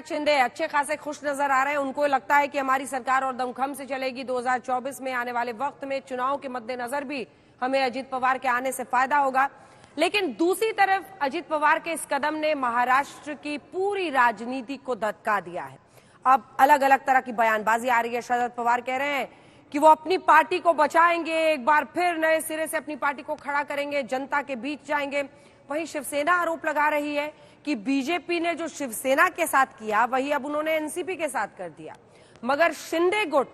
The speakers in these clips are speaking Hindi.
एकनाथ शिंदे अच्छे खासे खुश नजर आ रहे हैं। उनको लगता है कि हमारी सरकार और दमखम से चलेगी। 2024 में आने वाले वक्त में चुनाव के मद्देनजर भी हमें अजीत पवार के आने से फायदा होगा। लेकिन दूसरी तरफ अजीत पवार के इस कदम ने महाराष्ट्र की पूरी राजनीति को धक्का दिया है। अब अलग अलग तरह की बयानबाजी आ रही है। शरद पवार कह रहे हैं कि वो अपनी पार्टी को बचाएंगे, एक बार फिर नए सिरे से अपनी पार्टी को खड़ा करेंगे, जनता के बीच जाएंगे। वहीं शिवसेना आरोप लगा रही है कि बीजेपी ने जो शिवसेना के साथ किया वही अब उन्होंने एनसीपी के साथ कर दिया। मगर शिंदे गुट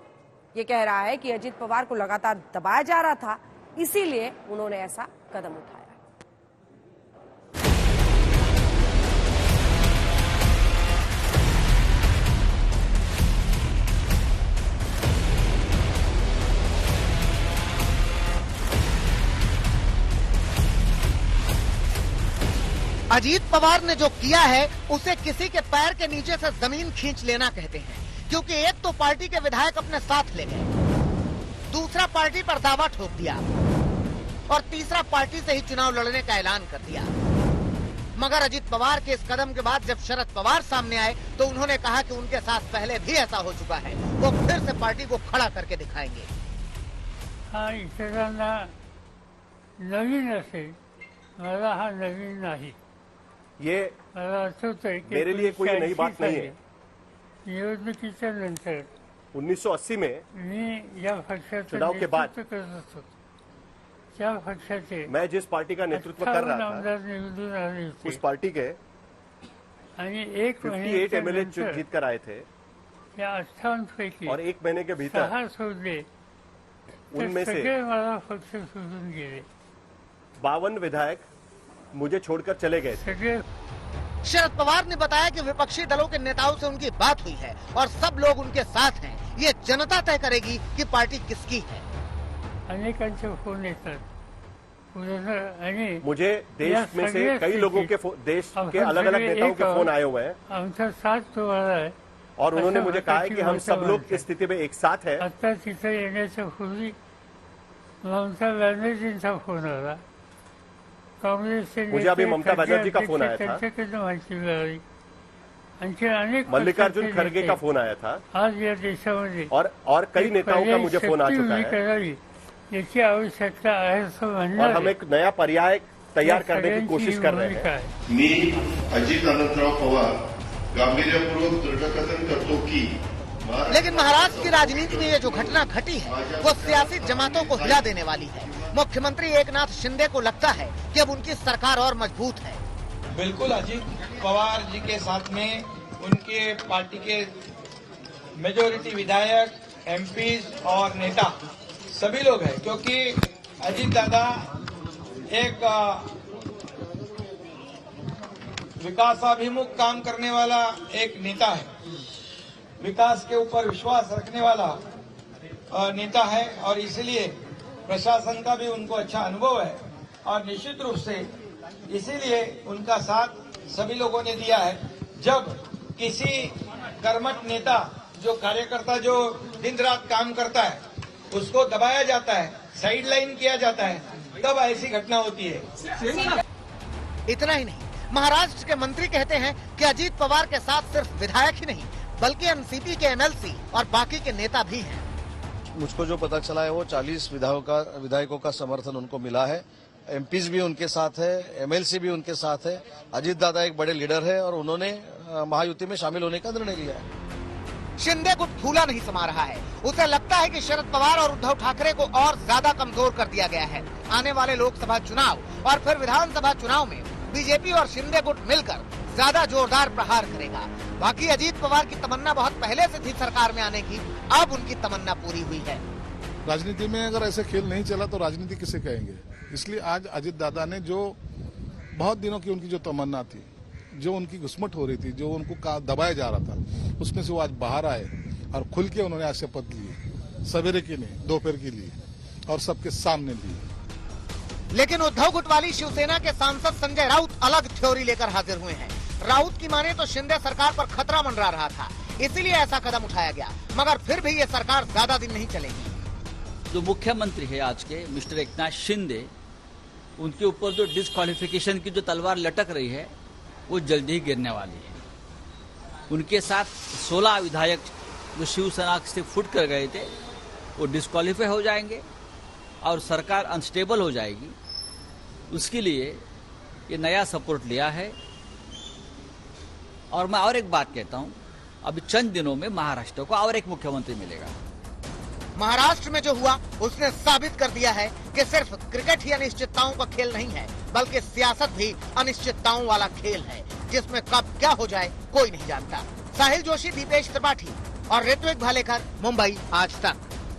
ये कह रहा है कि अजीत पवार को लगातार दबाया जा रहा था, इसीलिए उन्होंने ऐसा कदम उठाया। अजीत पवार ने जो किया है उसे किसी के पैर के नीचे से जमीन खींच लेना कहते हैं, क्योंकि एक तो पार्टी के विधायक अपने साथ ले गए, दूसरा पार्टी पर दावा ठोक दिया और तीसरा पार्टी से ही चुनाव लड़ने का ऐलान कर दिया। मगर अजीत पवार के इस कदम के बाद जब शरद पवार सामने आए तो उन्होंने कहा कि उनके साथ पहले भी ऐसा हो चुका है, वो फिर से पार्टी को खड़ा करके दिखाएंगे। हाँ, नवीन असेल, मला हा नवीन नाही। ये मेरे लिए कोई नई बात नहीं है। निवडणुकीच्या नंतर 1980 में मी या पक्षाचं चुनाव के बाद करत होतो। त्या पक्षाचे मैं जिस पार्टी का नेतृत्व कर रहा था आमदार निवडून आले होते उस पार्टी के आणि एक 58 एमएलए जीत कर आए थे या 58 पैकी और एक महीने के भीतर 6 सोडले, उनमें से सगळे मला पक्ष सोडून गेले। 52 विधायक मुझे छोड़कर चले गए थे। शरद पवार ने बताया कि विपक्षी दलों के नेताओं से उनकी बात हुई है और सब लोग उनके साथ हैं। ये जनता तय करेगी कि पार्टी किसकी है। अनेकांचे फोन येतात, मुझे देश में से कई लोगों के देश के अलग अलग नेताओं के फोन आए हुए हैं आमचा साथ तुम्हाला है और उन्होंने मुझे कहा है कि हम सब लोग इस स्थिति में एक साथ हैं। आता तिथे येण्याच्या पूर्वी ममता बनर्जींचा फोन आला, कांग्रेसचे मुझे अभी ममता बनर्जी का फोन आया था, त्यांच्याकडनं माहिती मिळाली। आणखी अनेक मल्लिकार्जुन खड़गे का फोन आया था आज या देशामध्ये और कई नेताओं का मुझे फोन आ चुका है याची आवश्यकता आहे असं म्हणणं और हम एक नया पर्याय तैयार करने की कोशिश कर रहे हैं। मी अजित अनंतराव पवार गांभीर्यपूर्वक दृढकथन करतो की लेकिन महाराष्ट्र की राजनीति में ये जो घटना घटी है वो सियासी जमातों को हिला देने वाली है। मुख्यमंत्री एकनाथ शिंदे को लगता है कि अब उनकी सरकार और मजबूत है। बिल्कुल अजीत पवार जी के साथ में उनके पार्टी के मेजोरिटी विधायक, एमपीज और नेता सभी लोग हैं, क्योंकि अजीत दादा एक विकासाभिमुख काम करने वाला एक नेता है, विकास के ऊपर विश्वास रखने वाला नेता है और इसलिए प्रशासन का भी उनको अच्छा अनुभव है और निश्चित रूप से इसीलिए उनका साथ सभी लोगों ने दिया है। जब किसी कर्मठ नेता, जो कार्यकर्ता जो दिन रात काम करता है, उसको दबाया जाता है, साइड लाइन किया जाता है, तब ऐसी घटना होती है। इतना ही नहीं, महाराष्ट्र के मंत्री कहते हैं कि अजीत पवार के साथ सिर्फ विधायक ही नहीं बल्कि एनसीपी के एमएलसी और बाकी के नेता भी हैं। मुझको जो पता चला है वो 40 विधायकों का समर्थन उनको मिला है। एमपीज भी उनके साथ है, एमएलसी भी उनके साथ है। अजीत दादा एक बड़े लीडर है और उन्होंने महायुति में शामिल होने का निर्णय लिया है। शिंदे गुट फूला नहीं समा रहा है। उसे लगता है कि शरद पवार और उद्धव ठाकरे को और ज्यादा कमजोर कर दिया गया है। आने वाले लोकसभा चुनाव और फिर विधानसभा चुनाव में बीजेपी और शिंदे गुट मिलकर ज्यादा जोरदार प्रहार करेगा। बाकी अजीत पवार की तमन्ना बहुत पहले से थी सरकार में आने की, अब उनकी तमन्ना पूरी हुई है। राजनीति में अगर ऐसे खेल नहीं चला तो राजनीति किसे कहेंगे। इसलिए आज अजीत दादा ने जो बहुत दिनों की उनकी जो तमन्ना थी, जो उनकी घुसमट हो रही थी, जो उनको दबाया जा रहा था, उसमें से वो आज बाहर आए और खुल के उन्होंने आज शपथ ली, सवेरे की नहीं दोपहर की ली और सबके सामने ली। लेकिन उद्धव गुट वाली शिवसेना के सांसद संजय राउत अलग थ्योरी लेकर हाजिर हुए हैं। राउत की माने तो शिंदे सरकार पर खतरा मंडरा रहा था, इसीलिए ऐसा कदम उठाया गया। मगर फिर भी ये सरकार ज्यादा दिन नहीं चलेगी। जो मुख्यमंत्री है आज के मिस्टर एकनाथ शिंदे, उनके ऊपर जो डिस्क्वालिफिकेशन की जो तलवार लटक रही है वो जल्दी ही गिरने वाली है। उनके साथ 16 विधायक जो शिवसेना से फुट कर गए थे वो डिस्क्वालीफाई हो जाएंगे और सरकार अनस्टेबल हो जाएगी। उसके लिए ये नया सपोर्ट लिया है। और मैं और एक बात कहता हूं, अभी चंद दिनों में महाराष्ट्र को और एक मुख्यमंत्री मिलेगा। महाराष्ट्र में जो हुआ उसने साबित कर दिया है कि सिर्फ क्रिकेट ही अनिश्चितताओं का खेल नहीं है, बल्कि सियासत भी अनिश्चितताओं वाला खेल है, जिसमें कब क्या हो जाए कोई नहीं जानता। साहिल जोशी, दीपेश त्रिपाठी और ऋत्विक भालेकर, मुंबई आज तक।